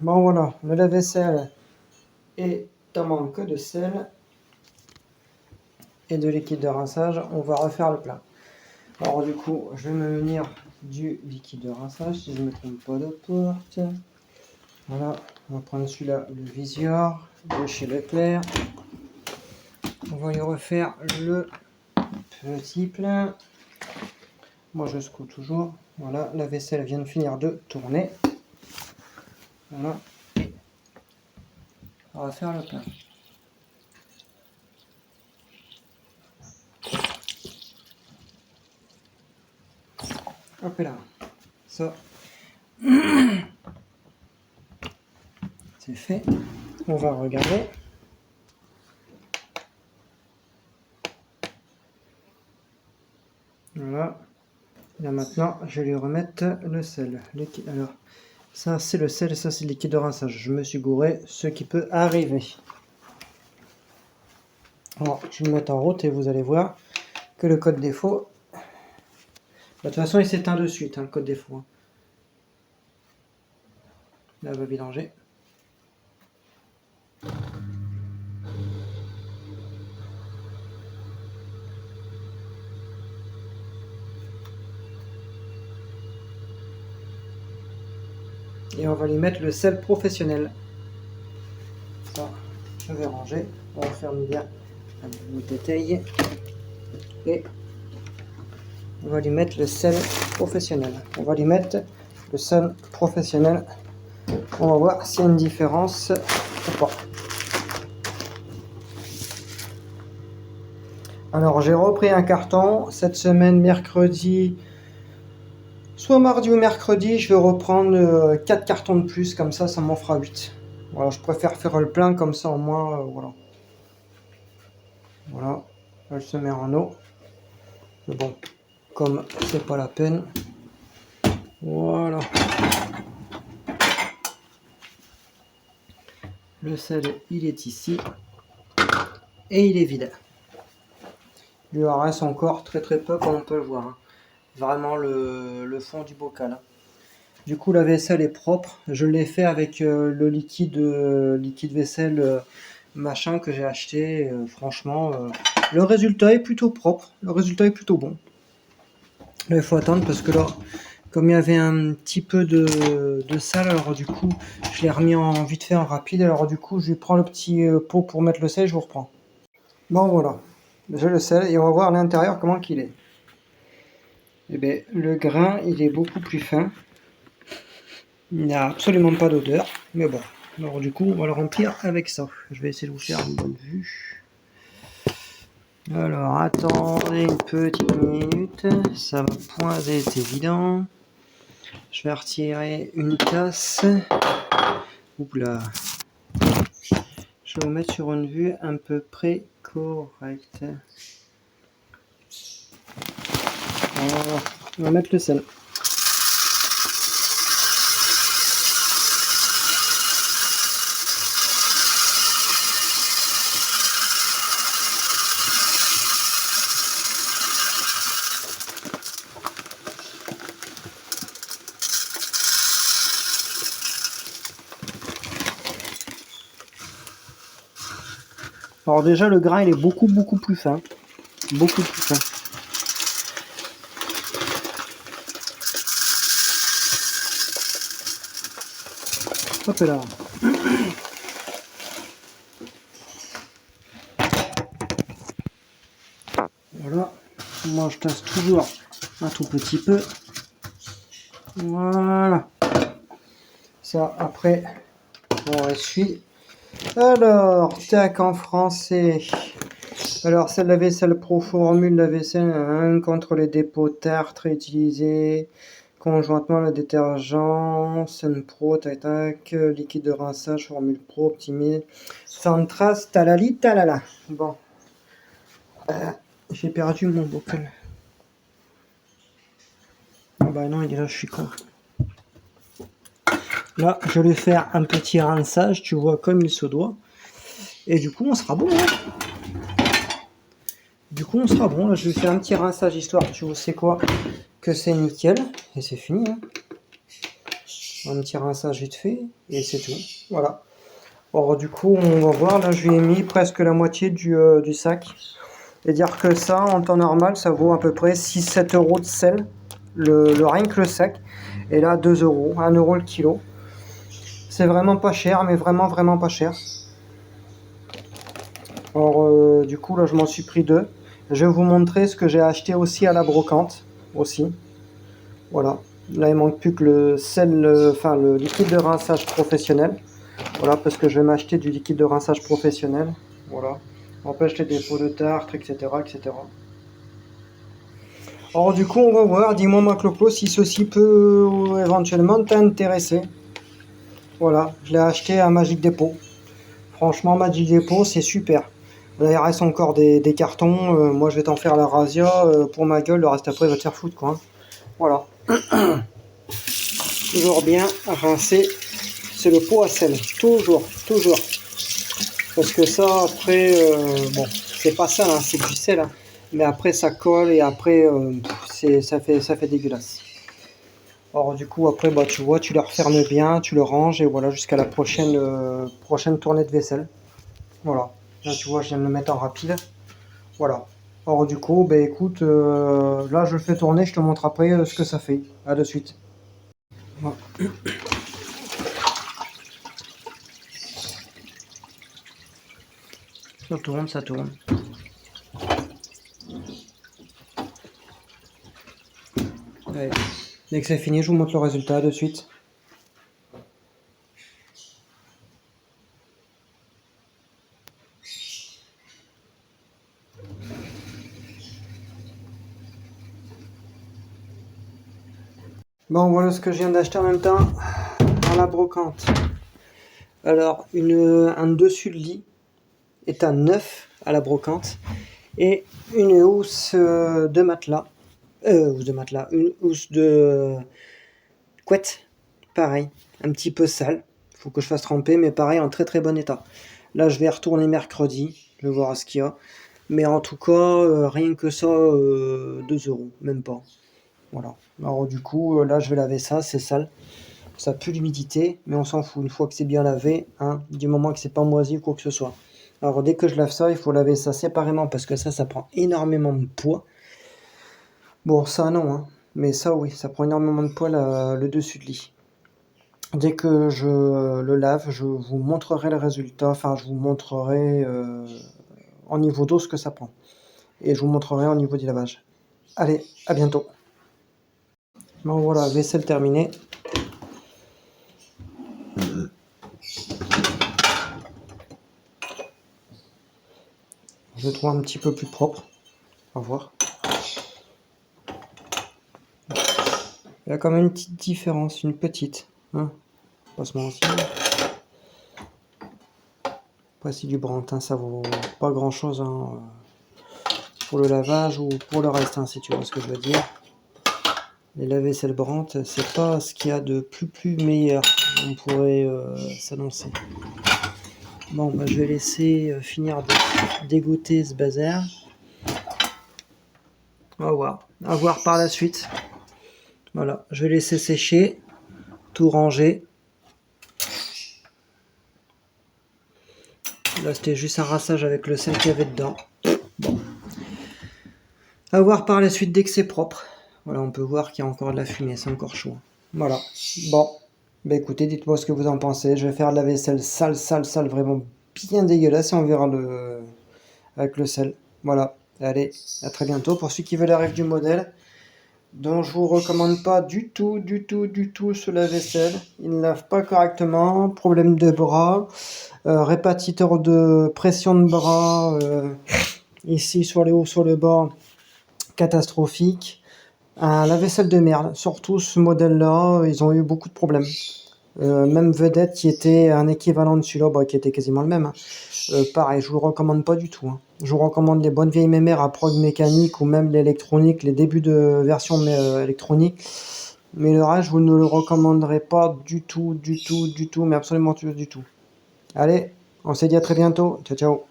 Bon voilà, le lave-vaisselle est en manque de sel et de liquide de rinçage. On va refaire le plein. Alors du coup, je vais me munir du liquide de rinçage si je ne me trompe pas de porte. Voilà, on va prendre celui-là, le Visior de chez Leclerc. On va y refaire le petit plein. Moi je secoue toujours. Voilà, la vaisselle vient de finir de tourner. Voilà. On va faire le plein. Hop là. Ça. C'est fait. On va regarder. Voilà. Là maintenant, je vais lui remettre le sel. Alors, ça c'est le sel et ça c'est le liquide de rinçage. Je me suis gouré, ce qui peut arriver. Alors, je vais le mettre en route et vous allez voir que le code défaut, de toute façon il s'éteint de suite, le code défaut. Là, on va vidanger. Et on va lui mettre le sel professionnel. Ça, je vais ranger. On va faire bien un bout de détail. Et on va lui mettre le sel professionnel. On va lui mettre le sel professionnel. On va voir s'il y a une différence ou pas. Alors j'ai repris un carton cette semaine, mercredi, soit mardi ou mercredi, je vais reprendre 4 cartons de plus, comme ça m'en fera 8. Voilà, je préfère faire le plein comme ça au moins, voilà. Voilà, elle se met en eau. Mais bon, comme c'est pas la peine, voilà. Le sel, il est ici et il est vide. Il lui en reste encore très peu comme on peut le voir. Vraiment le fond du bocal. Du coup la vaisselle est propre. Je l'ai fait avec le liquide vaisselle machin que j'ai acheté. Franchement, le résultat est plutôt propre. Le résultat est plutôt bon. Là il faut attendre parce que là, comme il y avait un petit peu de sale, alors du coup je l'ai remis en vite fait en rapide. Alors du coup je prends le petit pot pour mettre le sel et je vous reprends. Bon voilà, j'ai le sel et on va voir à l'intérieur comment qu'il est. Eh bien, le grain il est beaucoup plus fin. Il n'y a absolument pas d'odeur, mais bon. Alors du coup, on va le remplir avec ça. Je vais essayer de vous faire une bonne vue. Alors, attendez une petite minute. Ça va point être évident. Je vais retirer une tasse. Oups là. Je vais vous mettre sur une vue à peu près correcte. Voilà. On va mettre le sel. Alors déjà le grain il est beaucoup plus fin. Beaucoup plus fin. Hop là. Voilà. Moi je tasse toujours un tout petit peu. Voilà. Ça après on essuie. Alors, tac en français. Alors, celle la vaisselle pro formule la vaisselle contre les dépôts tartres utilisés conjointement le détergent Sun Pro, tac tac, liquide de rinçage formule pro optimise sans trace, talali talala. Bon, j'ai perdu mon bocal. Oh bah non, il est là, je suis con. Là, je vais faire un petit rinçage, tu vois, comme il se doit. Et du coup, on sera bon. Hein. Du coup, on sera bon. Là, je vais faire un petit rinçage histoire, tu vois, c'est quoi, que c'est nickel. Et c'est fini. Hein. Un petit rinçage vite fait, et c'est tout. Voilà. Alors du coup, on va voir, là je lui ai mis presque la moitié du sac. Et dire que ça, en temps normal, ça vaut à peu près 6-7 euros de sel, le rien que le sac. Et là, 2 euros, 1 euro le kilo. C'est vraiment pas cher, mais vraiment, vraiment pas cher. Alors du coup, là, je m'en suis pris 2. Je vais vous montrer ce que j'ai acheté aussi à la brocante, aussi. Voilà. Là, il manque plus que le sel, enfin le liquide de rinçage professionnel. Voilà, parce que je vais m'acheter du liquide de rinçage professionnel. Voilà. Empêche les dépôts de tartre, etc., etc. Alors du coup, on va voir. Dis-moi, ma Clopo, si ceci peut éventuellement t'intéresser. Voilà, je l'ai acheté à Magic Depot. Franchement, Magic Depot, c'est super. Là, il reste encore des cartons. Moi, je vais t'en faire la razzia pour ma gueule. Le reste après, il va te faire foutre, quoi. Hein. Voilà. Toujours bien rincé. C'est le pot à sel. Toujours, toujours. Parce que ça, après, bon, c'est pas sale, hein, c'est du sel. Hein. Mais après, ça colle et après, ça fait dégueulasse. Alors du coup, après, bah, tu vois, tu le refermes bien, tu le ranges et voilà, jusqu'à la prochaine tournée de vaisselle. Voilà. Là, tu vois, je viens de le mettre en rapide. Voilà. Alors du coup, bah, écoute, là, je le fais tourner, je te montre après ce que ça fait. À de suite. Voilà. Ça tourne, ça tourne. Allez. Dès que c'est fini, je vous montre le résultat de suite. Bon, voilà ce que je viens d'acheter en même temps à la brocante. Alors, un dessus de lit est à 9 à la brocante et une housse de matelas, une housse de couette, pareil, un petit peu sale, faut que je fasse tremper, mais pareil en très très bon état. Là, je vais retourner mercredi, je vais voir ce qu'il y a, mais en tout cas, rien que ça, 2 euros, même pas. Voilà. Alors du coup, là, je vais laver ça, c'est sale. Ça pue l'humidité, mais on s'en fout. Une fois que c'est bien lavé, hein, du moment que c'est pas moisi ou quoi que ce soit. Alors dès que je lave ça, il faut laver ça séparément parce que ça prend énormément de poids. Bon, ça non, hein. Mais ça oui, ça prend énormément de poids le dessus de lit. Dès que je le lave, je vous montrerai le résultat. Enfin, je vous montrerai en niveau d'eau ce que ça prend. Et je vous montrerai au niveau du lavage. Allez, à bientôt. Bon voilà, vaisselle terminée. Je le trouve un petit peu plus propre. On va voir. Il y a quand même une petite différence, une petite. Hein, pas se mentir. Après, c'est du Brantin, ça vaut pas grand chose hein, pour le lavage ou pour le reste, hein, si tu vois ce que je veux dire. Les lave-vaisselle Brandt, c'est pas ce qu'il y a de plus meilleur, on pourrait s'annoncer. Bon, bah, je vais laisser finir de dégoûter ce bazar. On va voir. À voir par la suite. Voilà, je vais laisser sécher, tout ranger. Là, c'était juste un rinçage avec le sel qu'il y avait dedans. Bon. À voir par la suite dès que c'est propre. Voilà, on peut voir qu'il y a encore de la fumée, c'est encore chaud. Voilà. Bon. Bah écoutez, dites-moi ce que vous en pensez. Je vais faire de la vaisselle sale, sale, sale, vraiment bien dégueulasse et on verra avec le sel. Voilà. Allez, à très bientôt. Pour ceux qui veulent la rêve du modèle, dont je vous recommande pas du tout ce lave-vaisselle. Il ne lave pas correctement, problème de bras, répartiteur de pression de bras, ici sur les hauts, sur le bas, catastrophique. Un lave-vaisselle de merde, surtout ce modèle-là, ils ont eu beaucoup de problèmes. Même Vedette qui était un équivalent de celui-là, bah, qui était quasiment le même. Hein. Pareil, je vous le recommande pas du tout. Hein. Je vous recommande les bonnes vieilles mémères à prog mécanique ou même l'électronique, les débuts de version électronique. Mais le reste, je vous ne le recommanderai pas du tout, mais absolument du tout. Allez, on se dit à très bientôt. Ciao, ciao.